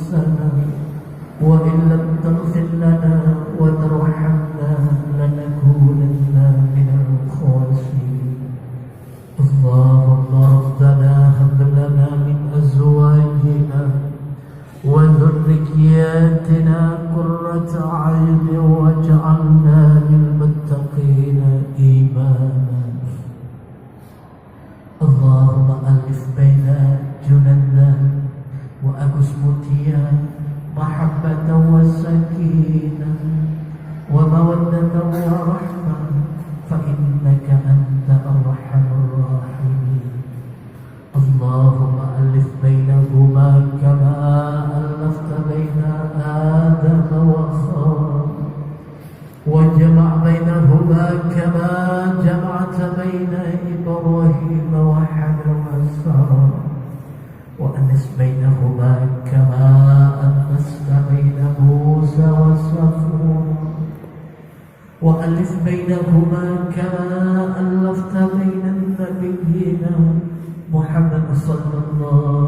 أنفسنا وإن لم تغفر لنا وترحمنا لنكونن من الخاسرين. اللهم ربنا هب لنا من أزواجنا وذرياتنا قرة أعين واجعلنا للمتقين إماما. اللهم ألف بين جننا وأقس متيا محبة وسكينة ومودة ورحمة فإنك أنت أرحم الراحمين. اللهم ألف بينهما كما ألفت بين آدم وحواء وجمع بينهما كما جمعت بين إبراهيم وحجر وسارة وأنس بينهما كما أنست بين موسى وصفوان وألف بينهما كما ألفت بين نبينا محمد صلى الله